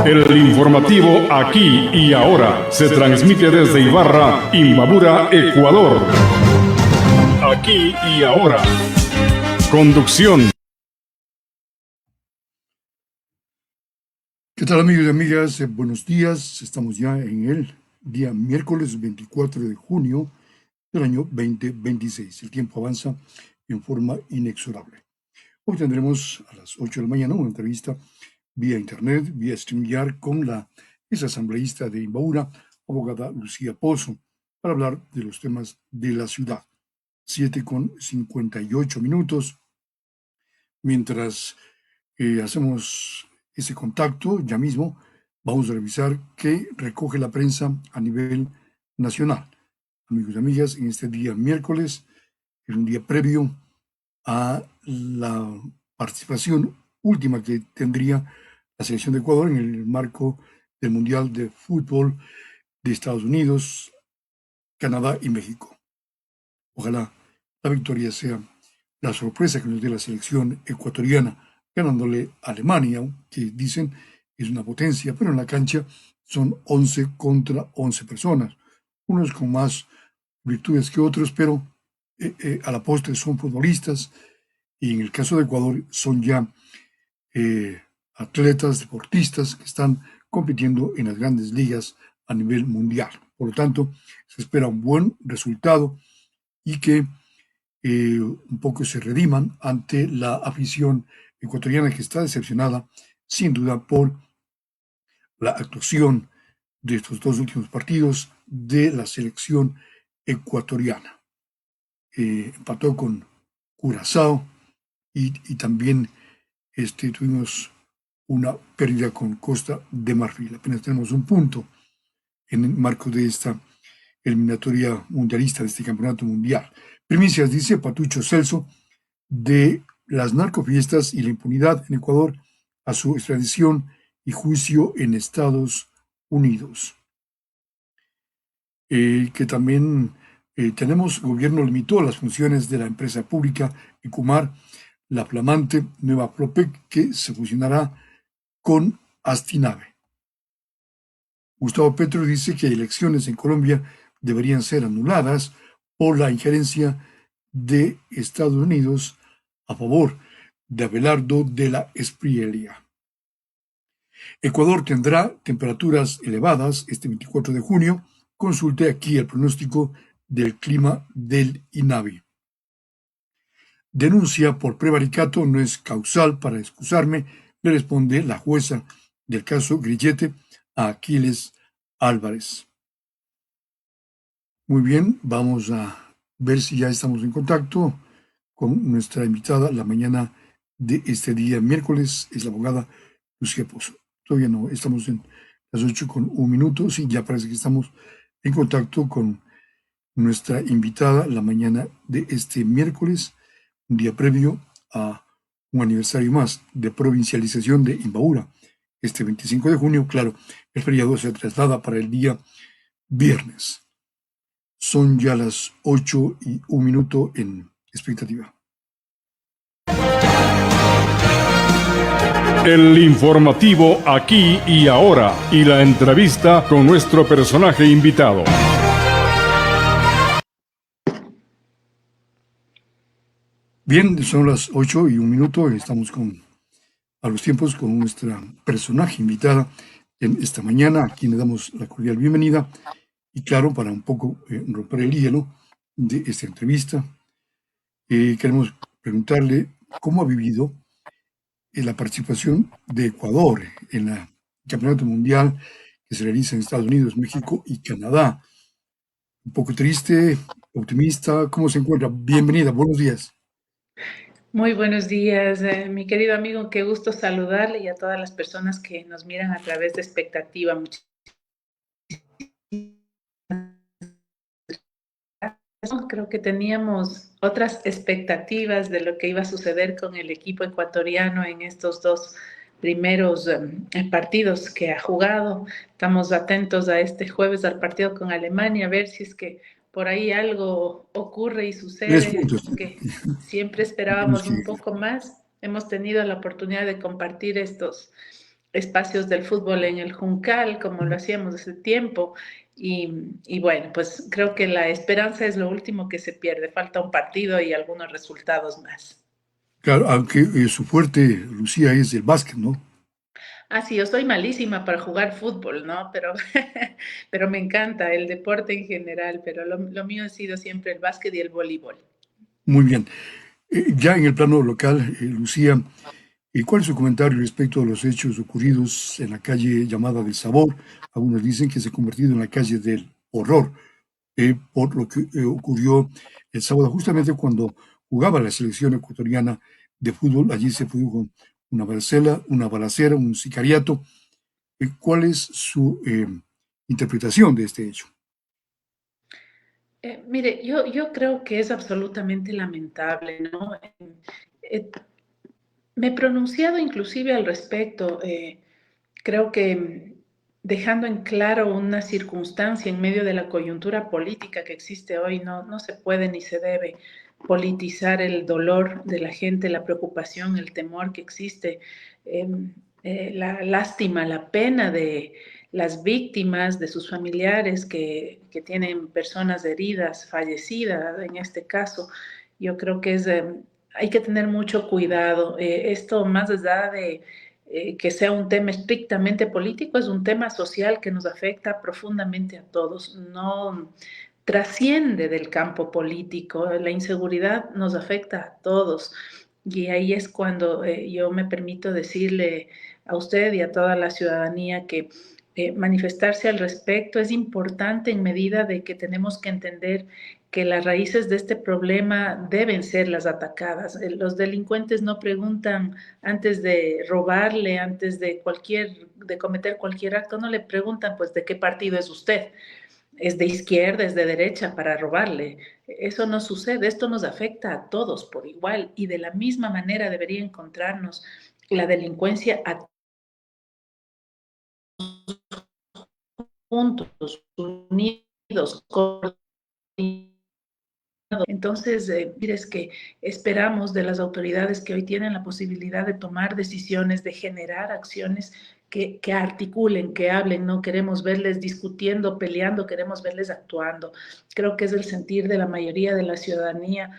El informativo Aquí y Ahora se transmite desde Ibarra, Imbabura, Ecuador. Aquí y Ahora. Conducción. ¿Qué tal, amigos y amigas? Buenos días. Estamos ya en el día miércoles 24 de junio del año 2026. El tiempo avanza en forma inexorable. Hoy tendremos a las 8 de la mañana una entrevista vía internet, vía StreamYard, con la exasambleísta de Imbabura, abogada Lucía Pozo, para hablar de los temas de la ciudad. 7:58. Mientras hacemos ese contacto, ya mismo vamos a revisar qué recoge la prensa a nivel nacional. Amigos y amigas, en este día miércoles, en un día previo a la participación última que tendría la selección de Ecuador en el marco del Mundial de Fútbol de Estados Unidos, Canadá y México. Ojalá la victoria sea la sorpresa que nos dé la selección ecuatoriana, ganándole a Alemania, que dicen es una potencia, pero en la cancha son 11 contra 11 personas, unos con más virtudes que otros, pero a la postre son futbolistas, y en el caso de Ecuador son ya atletas, deportistas que están compitiendo en las grandes ligas a nivel mundial. Por lo tanto, se espera un buen resultado y que un poco se rediman ante la afición ecuatoriana, que está decepcionada sin duda por la actuación de estos dos últimos partidos de la selección ecuatoriana. Empató con Curazao y también tuvimos una pérdida con Costa de Marfil. Apenas tenemos un punto en el marco de esta eliminatoria mundialista, de este campeonato mundial. Primicias, dice Patucho Celso, de las narcofiestas y la impunidad en Ecuador a su extradición y juicio en Estados Unidos. Que también tenemos, gobierno limitó las funciones de la empresa pública Ecumar, la flamante nueva Propec, que se fusionará con Astinave. Gustavo Petro dice que elecciones en Colombia deberían ser anuladas por la injerencia de Estados Unidos a favor de Abelardo de la Espriella. Ecuador tendrá temperaturas elevadas este 24 de junio. Consulte aquí el pronóstico del clima del INAVI. Denuncia por prevaricato no es causal para excusarme, le responde la jueza del caso Grillete a Aquiles Álvarez. Muy bien, vamos a ver si ya estamos en contacto con nuestra invitada la mañana de este día miércoles, es la abogada Lucía Pozo. Todavía no, estamos en las 8:01, sí, ya parece que estamos en contacto con nuestra invitada la mañana de este miércoles, un día previo a un aniversario más de provincialización de Imbabura. Este 25 de junio, claro, el feriado se traslada para el día viernes. Son ya las 8:01 en expectativa. El informativo Aquí y Ahora y la entrevista con nuestro personaje invitado. Bien, son las 8:01. Estamos a los tiempos con nuestra personaje invitada en esta mañana, a quien le damos la cordial bienvenida. Y claro, para un poco romper el hielo de esta entrevista, queremos preguntarle cómo ha vivido la participación de Ecuador en el Campeonato Mundial que se realiza en Estados Unidos, México y Canadá. Un poco triste, optimista, ¿cómo se encuentra? Bienvenida, buenos días. Muy buenos días, mi querido amigo, qué gusto saludarle y a todas las personas que nos miran a través de Expectativa. Creo que teníamos otras expectativas de lo que iba a suceder con el equipo ecuatoriano en estos dos primeros partidos que ha jugado. Estamos atentos a este jueves al partido con Alemania, a ver si es que por ahí algo ocurre y 3 sucede, puntos. porque siempre esperábamos un poco más. Hemos tenido la oportunidad de compartir estos espacios del fútbol en el Juncal, como lo hacíamos hace tiempo. Y bueno, pues creo que la esperanza es lo último que se pierde. Falta un partido y algunos resultados más. Claro, aunque su fuerte, Lucía, es el básquet, ¿no? Ah, sí, yo soy malísima para jugar fútbol, ¿no? Pero me encanta el deporte en general, pero lo mío ha sido siempre el básquet y el voleibol. Muy bien. Ya en el plano local, Lucía, ¿cuál es su comentario respecto a los hechos ocurridos en la calle llamada del Sabor? Algunos dicen que se ha convertido en la calle del horror, por lo que ocurrió el sábado, justamente cuando jugaba la selección ecuatoriana de fútbol. Allí se produjo una balacera, un sicariato. ¿Cuál es su interpretación de este hecho? Mire, yo creo que es absolutamente lamentable, ¿no? Eh, Me he pronunciado inclusive al respecto. Creo que dejando en claro una circunstancia en medio de la coyuntura política que existe hoy, no se puede ni se debe politizar el dolor de la gente, la preocupación, el temor que existe, eh, la lástima, la pena de las víctimas, de sus familiares que tienen personas heridas, fallecidas en este caso. Yo creo que hay que tener mucho cuidado. Esto más allá de que sea un tema estrictamente político, es un tema social que nos afecta profundamente a todos. No trasciende del campo político. La inseguridad nos afecta a todos. Y ahí es cuando yo me permito decirle a usted y a toda la ciudadanía que manifestarse al respecto es importante en medida de que tenemos que entender que las raíces de este problema deben ser las atacadas. Los delincuentes no preguntan antes de robarle, antes de cometer cualquier acto, no le preguntan pues de qué partido es usted, es de izquierda, es de derecha para robarle. Eso no sucede, esto nos afecta a todos por igual y de la misma manera debería encontrarnos la delincuencia a juntos, unidos, coordinados. Entonces, es que esperamos de las autoridades que hoy tienen la posibilidad de tomar decisiones, de generar acciones que articulen, que hablen. No queremos verles discutiendo, peleando, queremos verles actuando. Creo que es el sentir de la mayoría de la ciudadanía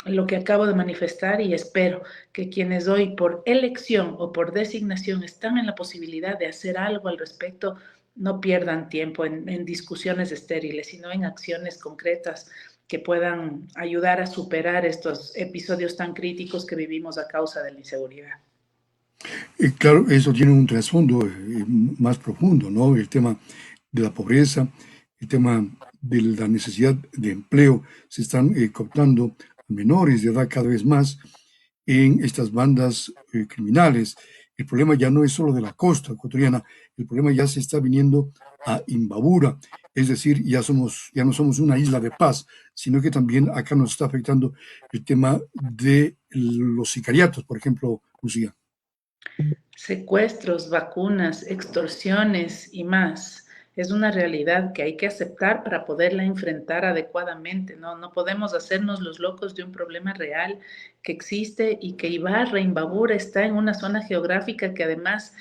lo que acabo de manifestar y espero que quienes hoy por elección o por designación están en la posibilidad de hacer algo al respecto no pierdan tiempo en discusiones estériles, sino en acciones concretas que puedan ayudar a superar estos episodios tan críticos que vivimos a causa de la inseguridad. Claro, eso tiene un trasfondo más profundo, ¿no? El tema de la pobreza, el tema de la necesidad de empleo. Se están cooptando a menores de edad cada vez más en estas bandas criminales. El problema ya no es solo de la costa ecuatoriana, el problema ya se está viniendo a Imbabura, es decir, ya no somos una isla de paz, sino que también acá nos está afectando el tema de los sicariatos, por ejemplo, Lucía. Secuestros, vacunas, extorsiones y más. Es una realidad que hay que aceptar para poderla enfrentar adecuadamente, ¿no? No podemos hacernos los locos de un problema real que existe y que Ibarra, Imbabura, está en una zona geográfica que además,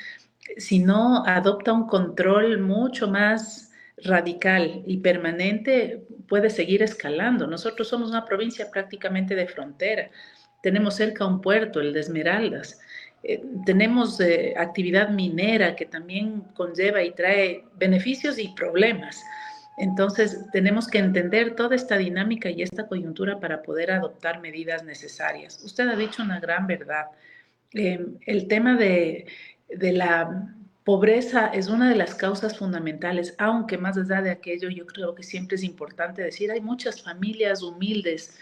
si no adopta un control mucho más radical y permanente, puede seguir escalando. Nosotros somos una provincia prácticamente de frontera. Tenemos cerca un puerto, el de Esmeraldas. Tenemos actividad minera que también conlleva y trae beneficios y problemas. Entonces, tenemos que entender toda esta dinámica y esta coyuntura para poder adoptar medidas necesarias. Usted ha dicho una gran verdad. El tema de la pobreza es una de las causas fundamentales, aunque más allá de aquello, yo creo que siempre es importante decir, hay muchas familias humildes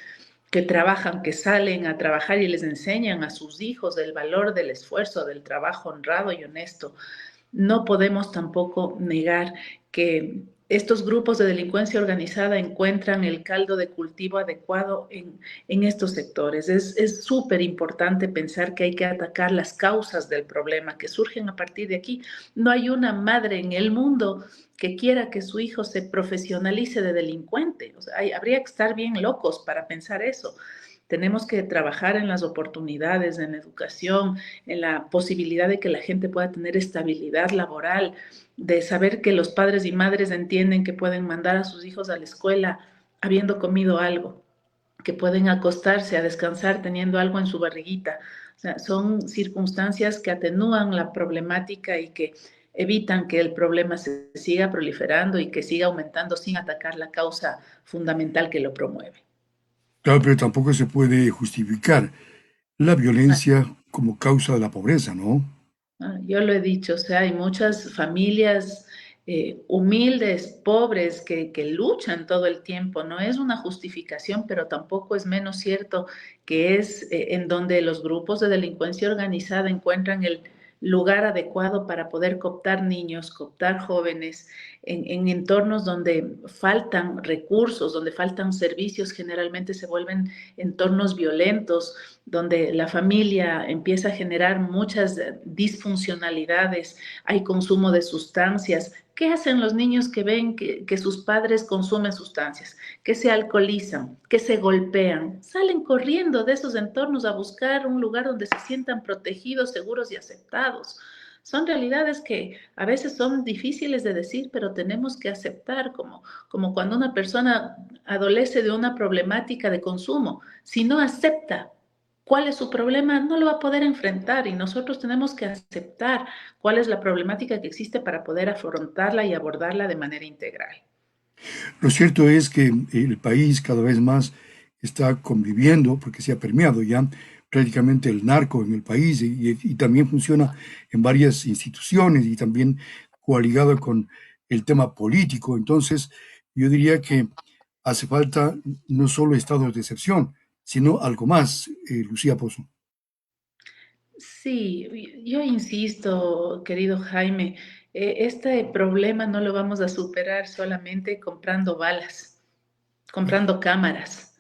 que trabajan, que salen a trabajar y les enseñan a sus hijos el valor del esfuerzo, del trabajo honrado y honesto. No podemos tampoco negar que estos grupos de delincuencia organizada encuentran el caldo de cultivo adecuado en estos sectores. Es súper importante pensar que hay que atacar las causas del problema que surgen a partir de aquí. No hay una madre en el mundo que quiera que su hijo se profesionalice de delincuente. O sea, habría que estar bien locos para pensar eso. Tenemos que trabajar en las oportunidades, en la educación, en la posibilidad de que la gente pueda tener estabilidad laboral, de saber que los padres y madres entienden que pueden mandar a sus hijos a la escuela habiendo comido algo, que pueden acostarse a descansar teniendo algo en su barriguita. O sea, son circunstancias que atenúan la problemática y que evitan que el problema se siga proliferando y que siga aumentando sin atacar la causa fundamental que lo promueve. Claro, pero tampoco se puede justificar la violencia como causa de la pobreza, ¿no? Yo lo he dicho, o sea, hay muchas familias humildes, pobres, que luchan todo el tiempo. No es una justificación, pero tampoco es menos cierto que es en donde los grupos de delincuencia organizada encuentran el lugar adecuado para poder cooptar niños, cooptar jóvenes en entornos donde faltan recursos, donde faltan servicios, generalmente se vuelven entornos violentos, donde la familia empieza a generar muchas disfuncionalidades, hay consumo de sustancias. ¿Qué hacen los niños que ven que sus padres consumen sustancias, que se alcoholizan, que se golpean? Salen corriendo de esos entornos a buscar un lugar donde se sientan protegidos, seguros y aceptados. Son realidades que a veces son difíciles de decir, pero tenemos que aceptar, como cuando una persona adolece de una problemática de consumo. Si no acepta cuál es su problema, no lo va a poder enfrentar y nosotros tenemos que aceptar cuál es la problemática que existe para poder afrontarla y abordarla de manera integral. Lo cierto es que el país cada vez más está conviviendo, porque se ha permeado ya prácticamente el narco en el país y también funciona en varias instituciones y también coaligado con el tema político. Entonces, yo diría que hace falta no solo estados de excepción, sino algo más, Lucía Pozo. Sí, yo insisto, querido Jaime, este problema no lo vamos a superar solamente comprando balas, comprando cámaras.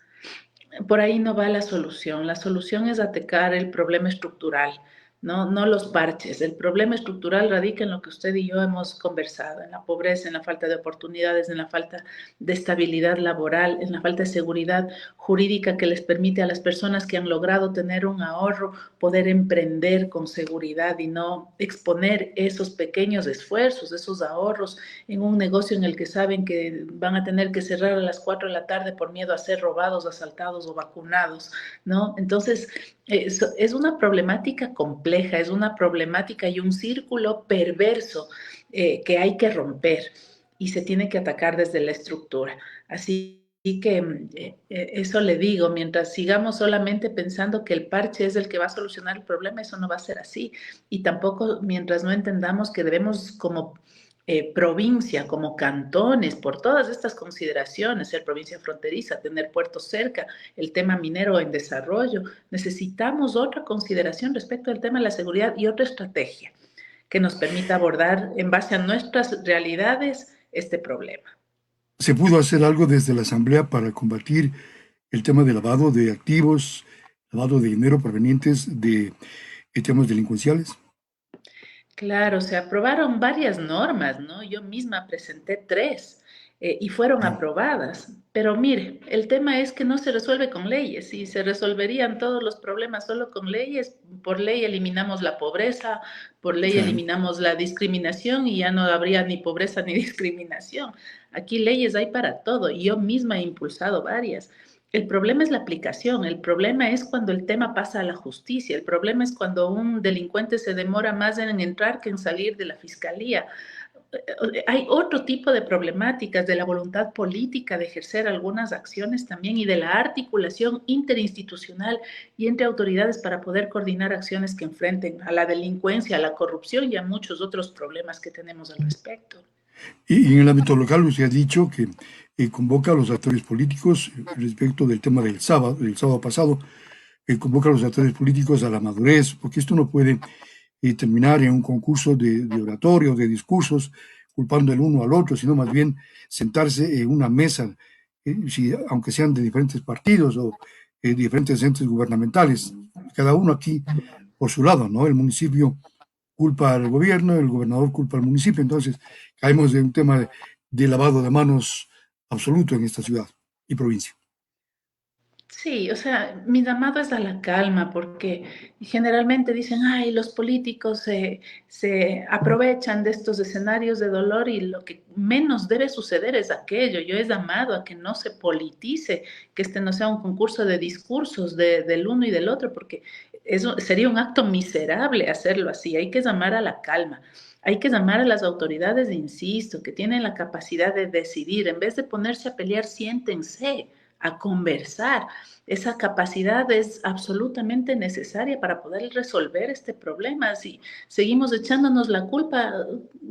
Por ahí no va la solución. La solución es atacar el problema estructural, no los parches. El problema estructural radica en lo que usted y yo hemos conversado, en la pobreza, en la falta de oportunidades, en la falta de estabilidad laboral, en la falta de seguridad jurídica que les permite a las personas que han logrado tener un ahorro poder emprender con seguridad y no exponer esos pequeños esfuerzos, esos ahorros en un negocio en el que saben que van a tener que cerrar a las 4 de la tarde por miedo a ser robados, asaltados o vacunados, ¿no? Entonces, es una problemática compleja, es una problemática y un círculo perverso que hay que romper y se tiene que atacar desde la estructura. Así que eso le digo, mientras sigamos solamente pensando que el parche es el que va a solucionar el problema, eso no va a ser así. Y tampoco mientras no entendamos que debemos como provincia, como cantones, por todas estas consideraciones, ser provincia fronteriza, tener puertos cerca, el tema minero en desarrollo, necesitamos otra consideración respecto al tema de la seguridad y otra estrategia que nos permita abordar en base a nuestras realidades este problema. ¿Se pudo hacer algo desde la Asamblea para combatir el tema de lavado de activos, lavado de dinero provenientes de temas delincuenciales? Claro, se aprobaron varias normas, ¿no? Yo misma presenté tres y fueron Ya, aprobadas. Pero mire, el tema es que no se resuelve con leyes. Si se resolverían todos los problemas solo con leyes, por ley eliminamos la pobreza, por ley claro. eliminamos la discriminación y ya no habría ni pobreza ni discriminación. Aquí leyes hay para todo y yo misma he impulsado varias. El problema es la aplicación, el problema es cuando el tema pasa a la justicia, el problema es cuando un delincuente se demora más en entrar que en salir de la fiscalía. Hay otro tipo de problemáticas de la voluntad política de ejercer algunas acciones también y de la articulación interinstitucional y entre autoridades para poder coordinar acciones que enfrenten a la delincuencia, a la corrupción y a muchos otros problemas que tenemos al respecto. Y en el ámbito local, usted ha dicho que convoca a los actores políticos respecto del tema del sábado pasado, convoca a los actores políticos a la madurez, porque esto no puede terminar en un concurso de oratorio, de discursos, culpando el uno al otro, sino más bien sentarse en una mesa, aunque sean de diferentes partidos o diferentes entes gubernamentales, cada uno aquí por su lado, ¿no? El municipio culpa al gobierno, el gobernador culpa al municipio, entonces caemos en un tema de lavado de manos absoluto en esta ciudad y provincia. Sí, o sea, mi llamado es a la calma, porque generalmente dicen, ay, los políticos se aprovechan de estos escenarios de dolor y lo que menos debe suceder es aquello. Yo he llamado a que no se politice, que este no sea un concurso de discursos del uno y del otro, porque eso sería un acto miserable hacerlo así. Hay que llamar a la calma. Hay que llamar a las autoridades, insisto, que tienen la capacidad de decidir. En vez de ponerse a pelear, siéntense a conversar. Esa capacidad es absolutamente necesaria para poder resolver este problema. Si seguimos echándonos la culpa,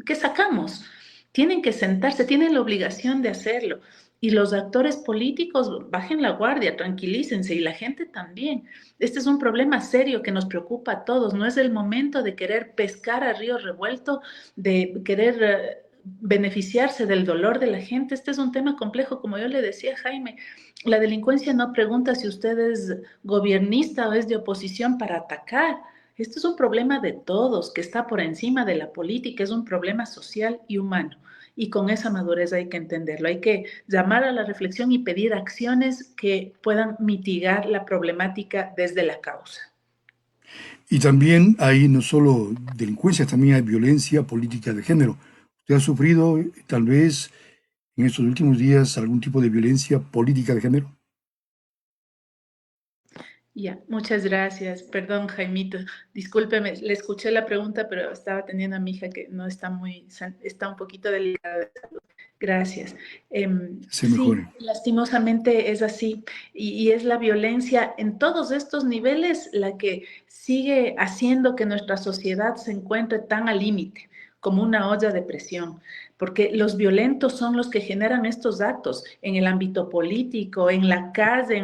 ¿qué sacamos? Tienen que sentarse, tienen la obligación de hacerlo. Y los actores políticos bajen la guardia, tranquilícense y la gente también. Este es un problema serio que nos preocupa a todos. No es el momento de querer pescar a río revuelto, de querer beneficiarse del dolor de la gente. Este es un tema complejo, como yo le decía a Jaime. La delincuencia no pregunta si usted es gobernista o es de oposición para atacar. Este es un problema de todos, que está por encima de la política, es un problema social y humano. Y con esa madurez hay que entenderlo, hay que llamar a la reflexión y pedir acciones que puedan mitigar la problemática desde la causa. Y también hay no solo delincuencia, también hay violencia política de género. ¿Usted ha sufrido tal vez en estos últimos días algún tipo de violencia política de género? Ya, muchas gracias. Perdón, Jaimito. Discúlpeme, le escuché la pregunta, pero estaba teniendo a mi hija que no está está un poquito delicada de salud. Gracias. Se Sí, mejore. lastimosamente es así. Y es la violencia en todos estos niveles la que sigue haciendo que nuestra sociedad se encuentre tan al límite, como una olla de presión. Porque los violentos son los que generan estos actos en el ámbito político, en la calle,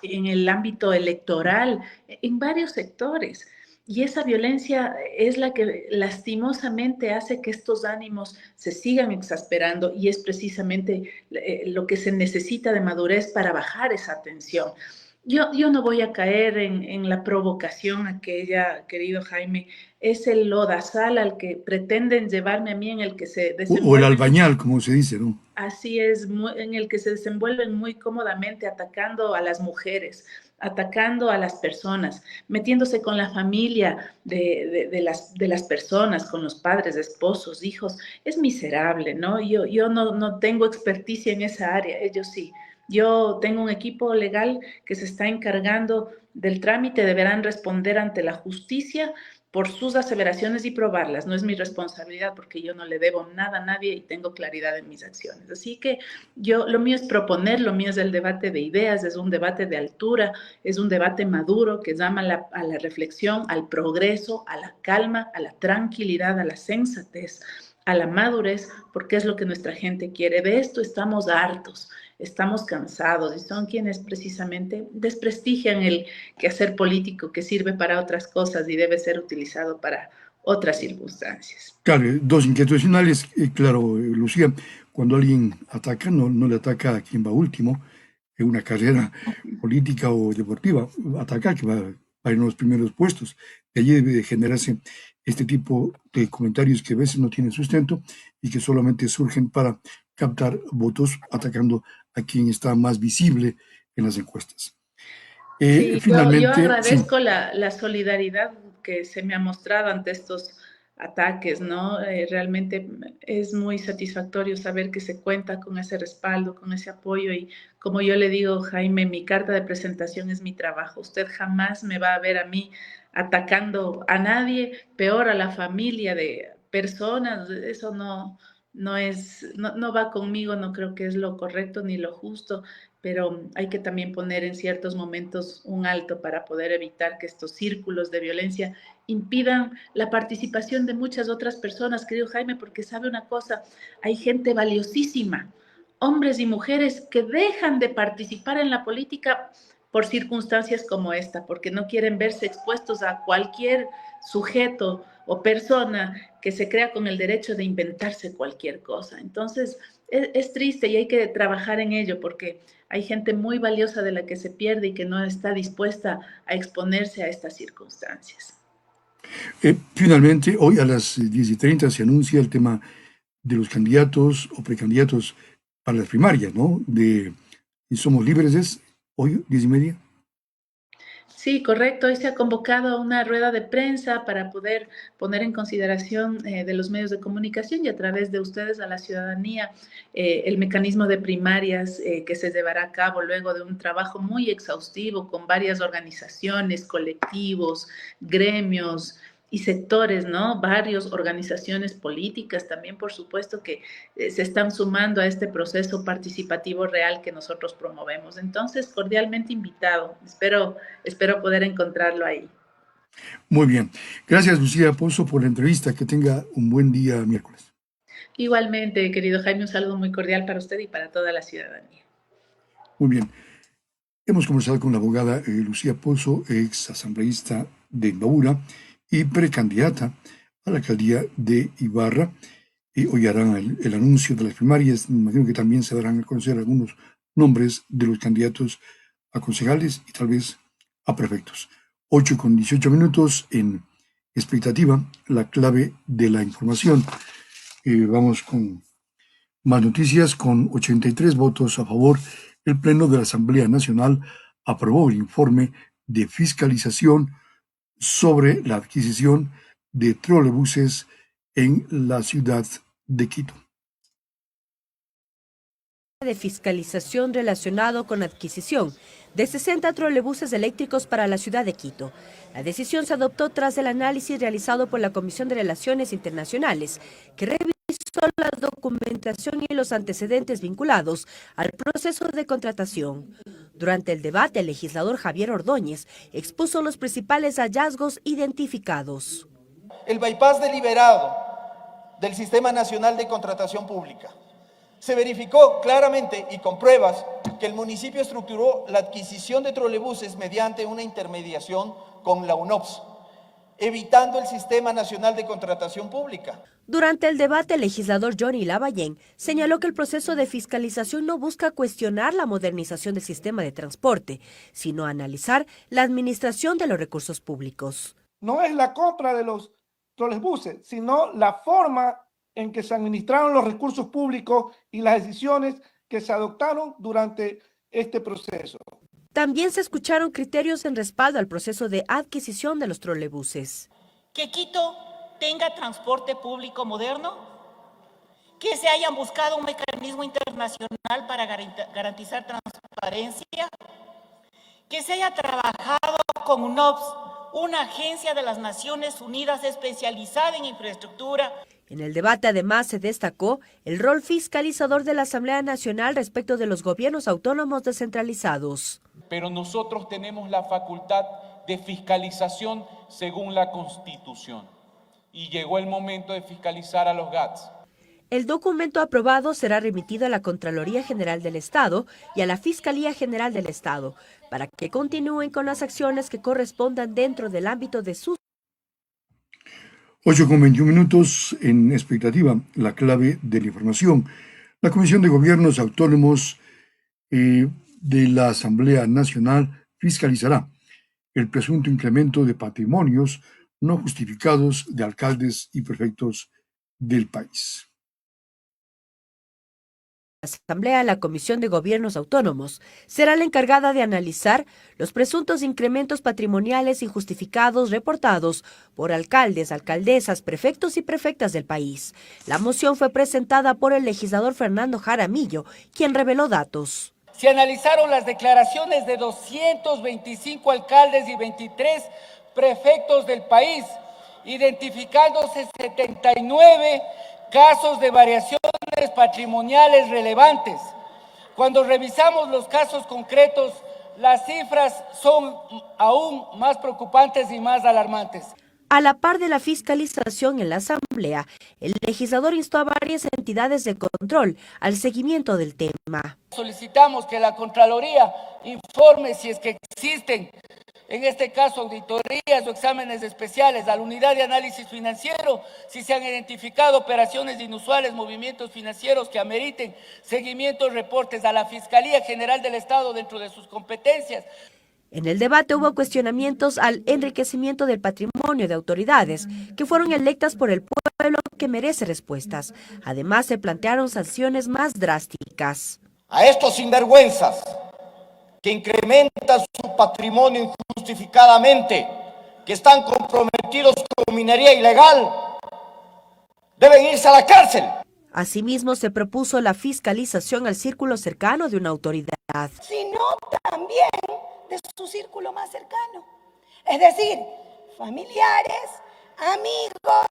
en el ámbito electoral, en varios sectores. Y esa violencia es la que lastimosamente hace que estos ánimos se sigan exasperando y es precisamente lo que se necesita de madurez para bajar esa tensión. Yo no voy a caer la provocación aquella, querido Jaime, es el lodazal al que pretenden llevarme a mí en el que se O el desenvuelven. albañal, como se dice, ¿no? Así es, en el que se desenvuelven muy cómodamente atacando a las mujeres, atacando a las personas, metiéndose con la familia de las personas, con los padres, esposos, hijos. Es miserable, ¿no? Yo no tengo experticia en esa área, ellos sí. Yo tengo un equipo legal que se está encargando del trámite, deberán responder ante la justicia por sus aseveraciones y probarlas. No es mi responsabilidad porque yo no le debo nada a nadie y tengo claridad en mis acciones. Así que lo mío es proponer, lo mío es el debate de ideas, es un debate de altura, es un debate maduro que llama a la reflexión, al progreso, a la calma, a la tranquilidad, a la sensatez, a la madurez, porque es lo que nuestra gente quiere. De esto estamos hartos. Estamos cansados y son quienes precisamente desprestigian el quehacer político que sirve para otras cosas y debe ser utilizado para otras circunstancias. Claro, dos inquietudes finales. Claro, Lucía, cuando alguien ataca, no le ataca a quien va último en una carrera política o deportiva, ataca que va en los primeros puestos. De allí debe de generarse este tipo de comentarios que a veces no tienen sustento y que solamente surgen para captar votos atacando a quien está más visible en las encuestas. Sí, yo Finalmente, sí. agradezco la solidaridad que se me ha mostrado ante estos ataques, ¿no? Realmente es muy satisfactorio saber que se cuenta con ese respaldo, con ese apoyo y como yo le digo, Jaime, mi carta de presentación es mi trabajo. Usted jamás me va a ver a mí atacando a nadie, peor a la familia de personas, eso no va conmigo, no creo que es lo correcto ni lo justo, pero hay que también poner en ciertos momentos un alto para poder evitar que estos círculos de violencia impidan la participación de muchas otras personas, querido Jaime, porque sabe una cosa, hay gente valiosísima, hombres y mujeres que dejan de participar en la política por circunstancias como esta, porque no quieren verse expuestos a cualquier sujeto o persona que se crea con el derecho de inventarse cualquier cosa. Entonces, es triste y hay que trabajar en ello porque hay gente muy valiosa de la que se pierde y que no está dispuesta a exponerse a estas circunstancias. Finalmente, hoy a las 10:30 se anuncia el tema de los candidatos o precandidatos para las primarias, ¿no? De Somos Libres, hoy, 10:30. Sí, correcto. Hoy se ha convocado una rueda de prensa para poder poner en consideración de los medios de comunicación y a través de ustedes a la ciudadanía el mecanismo de primarias que se llevará a cabo luego de un trabajo muy exhaustivo con varias organizaciones, colectivos, gremios y sectores, ¿no? Varias organizaciones políticas también, por supuesto, que se están sumando a este proceso participativo real que nosotros promovemos. Entonces, cordialmente invitado. Espero poder encontrarlo ahí. Muy bien. Gracias, Lucía Pozo, por la entrevista. Que tenga un buen día miércoles. Igualmente, querido Jaime, un saludo muy cordial para usted y para toda la ciudadanía. Muy bien. Hemos conversado con la abogada Lucía Pozo, ex asambleísta de Imbabura y precandidata a la alcaldía de Ibarra. Hoy harán el anuncio de las primarias. Me imagino que también se darán a conocer algunos nombres de los candidatos a concejales y tal vez a prefectos. 8:18 en expectativa, la clave de la información. Vamos con más noticias. Con 83 votos a favor, el Pleno de la Asamblea Nacional aprobó el informe de fiscalización sobre la adquisición de trolebuses en la ciudad de Quito. De fiscalización relacionado con adquisición de 60 trolebuses eléctricos para la ciudad de Quito. La decisión se adoptó tras el análisis realizado por la Comisión de Relaciones Internacionales, que revisó la documentación y los antecedentes vinculados al proceso de contratación. Durante el debate, el legislador Javier Ordóñez expuso los principales hallazgos identificados. El bypass deliberado del Sistema Nacional de Contratación Pública. Se verificó claramente y con pruebas que el municipio estructuró la adquisición de trolebuses mediante una intermediación con la UNOPS, evitando el Sistema Nacional de Contratación Pública. Durante el debate, el legislador Johnny Lavallén señaló que el proceso de fiscalización no busca cuestionar la modernización del sistema de transporte, sino analizar la administración de los recursos públicos. No es la compra de los trolebuses, sino la forma en que se administraron los recursos públicos y las decisiones que se adoptaron durante este proceso. También se escucharon criterios en respaldo al proceso de adquisición de los trolebuses. Que Quito tenga transporte público moderno, que se hayan buscado un mecanismo internacional para garantizar transparencia, que se haya trabajado con UNOPS, una agencia de las Naciones Unidas especializada en infraestructura. En el debate además se destacó el rol fiscalizador de la Asamblea Nacional respecto de los gobiernos autónomos descentralizados. Pero nosotros tenemos la facultad de fiscalización según la Constitución y llegó el momento de fiscalizar a los GATS. El documento aprobado será remitido a la Contraloría General del Estado y a la Fiscalía General del Estado para que continúen con las acciones que correspondan dentro del ámbito de sus 8:21 en expectativa, la clave de la información. La Comisión de Gobiernos Autónomos de la Asamblea Nacional fiscalizará el presunto incremento de patrimonios no justificados de alcaldes y prefectos del país. Asamblea, la Comisión de Gobiernos Autónomos será la encargada de analizar los presuntos incrementos patrimoniales injustificados reportados por alcaldes, alcaldesas, prefectos y prefectas del país. La moción fue presentada por el legislador Fernando Jaramillo, quien reveló datos. Se analizaron las declaraciones de 225 alcaldes y 23 prefectos del país, identificándose 79 casos de variaciones patrimoniales relevantes. Cuando revisamos los casos concretos, las cifras son aún más preocupantes y más alarmantes. A la par de la fiscalización en la Asamblea, el legislador instó a varias entidades de control al seguimiento del tema. Solicitamos que la Contraloría informe si es que existen, en este caso, auditorías o exámenes especiales a la unidad de análisis financiero, si se han identificado operaciones inusuales, movimientos financieros que ameriten seguimientos, reportes a la Fiscalía General del Estado dentro de sus competencias. En el debate hubo cuestionamientos al enriquecimiento del patrimonio de autoridades que fueron electas por el pueblo, que merece respuestas. Además, se plantearon sanciones más drásticas. A estos sinvergüenzas que incrementan su patrimonio injustificadamente, que están comprometidos con minería ilegal, deben irse a la cárcel. Asimismo, se propuso la fiscalización al círculo cercano de una autoridad. Sino también de su círculo más cercano. Es decir, familiares, amigos,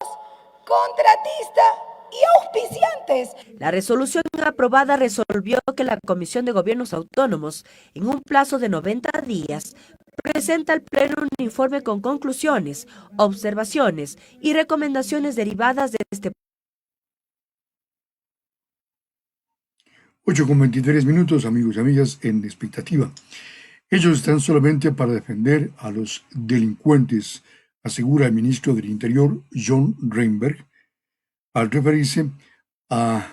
contratistas y auspiciantes. La resolución aprobada resolvió que la Comisión de Gobiernos Autónomos, en un plazo de 90 días, presenta al Pleno un informe con conclusiones, observaciones y recomendaciones derivadas de este 8:23, amigos y amigas, en expectativa. Ellos están solamente para defender a los delincuentes, asegura el ministro del Interior, John Reinberg, al referirse a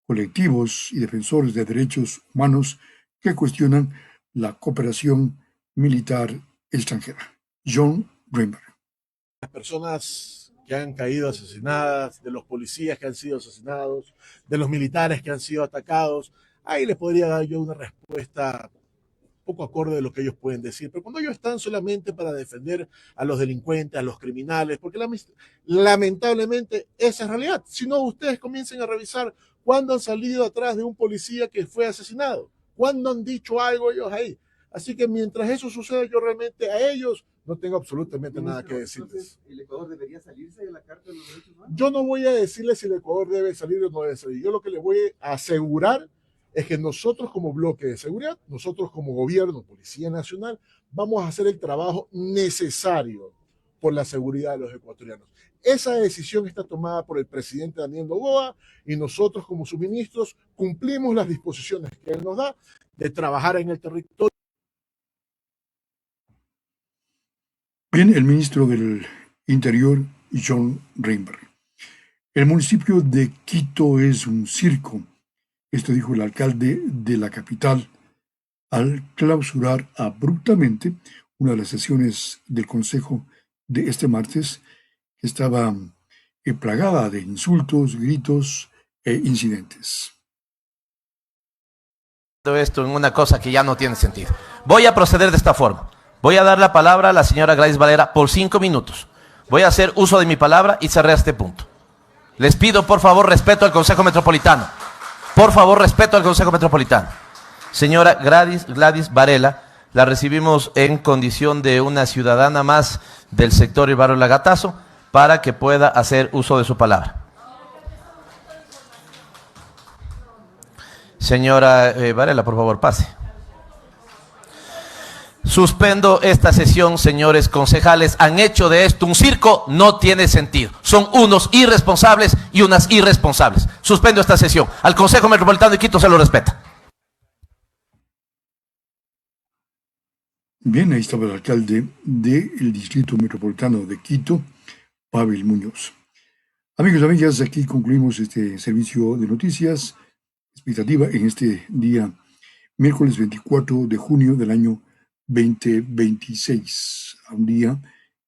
colectivos y defensores de derechos humanos que cuestionan la cooperación militar extranjera. John Reinberg. Las personas que han caído asesinadas, de los policías que han sido asesinados, de los militares que han sido atacados, ahí les podría dar yo una respuesta poco acorde de lo que ellos pueden decir, pero cuando ellos están solamente para defender a los delincuentes, a los criminales, porque lamentablemente esa es realidad. Si no, ustedes comiencen a revisar cuándo han salido atrás de un policía que fue asesinado, cuándo han dicho algo ellos ahí. Así que mientras eso suceda, yo realmente a ellos no tengo absolutamente nada que decirles. ¿El Ecuador debería salirse de la Carta de los Derechos Humanos? Yo no voy a decirles si el Ecuador debe salir o no debe salir. Yo lo que les voy a asegurar es que nosotros como bloque de seguridad, nosotros como gobierno, Policía Nacional, vamos a hacer el trabajo necesario por la seguridad de los ecuatorianos. Esa decisión está tomada por el presidente Daniel Noboa y nosotros como sus ministros cumplimos las disposiciones que él nos da de trabajar en el territorio. Bien, el ministro del Interior, John Reinberg. El municipio de Quito es un circo. Esto dijo el alcalde de la capital al clausurar abruptamente una de las sesiones del Consejo de este martes, que estaba plagada de insultos, gritos e incidentes. Esto en una cosa que ya no tiene sentido. Voy a proceder de esta forma. Voy a dar la palabra a la señora Gladys Varela por 5 minutos. Voy a hacer uso de mi palabra y cerré este punto. Les pido, por favor, respeto al Consejo Metropolitano. Por favor, respeto al Consejo Metropolitano. Señora Gladys Varela, la recibimos en condición de una ciudadana más del sector y barrio Lagatazo para que pueda hacer uso de su palabra. Señora Varela, por favor, pase. Suspendo esta sesión, señores concejales. Han hecho de esto un circo, no tiene sentido. Son unos irresponsables y unas irresponsables. Suspendo esta sesión. Al Consejo Metropolitano de Quito se lo respeta. Bien, ahí estaba el alcalde del Distrito Metropolitano de Quito, Pavel Muñoz. Amigos y amigas, aquí concluimos este servicio de noticias. Expectativa en este día, miércoles 24 de junio del año 2026, a un día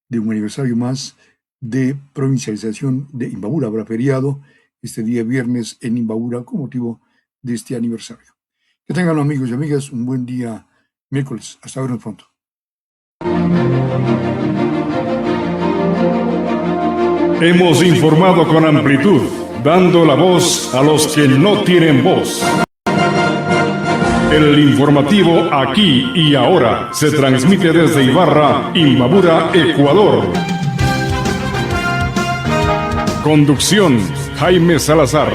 de un aniversario más de provincialización de Imbabura. Habrá feriado este día viernes en Imbabura con motivo de este aniversario. Que tengan, amigos y amigas, un buen día miércoles. Hasta vernos pronto. Hemos informado con amplitud, dando la voz a los que no tienen voz. El informativo Aquí y Ahora se transmite desde Ibarra, Imbabura, Ecuador. Conducción: Jaime Salazar.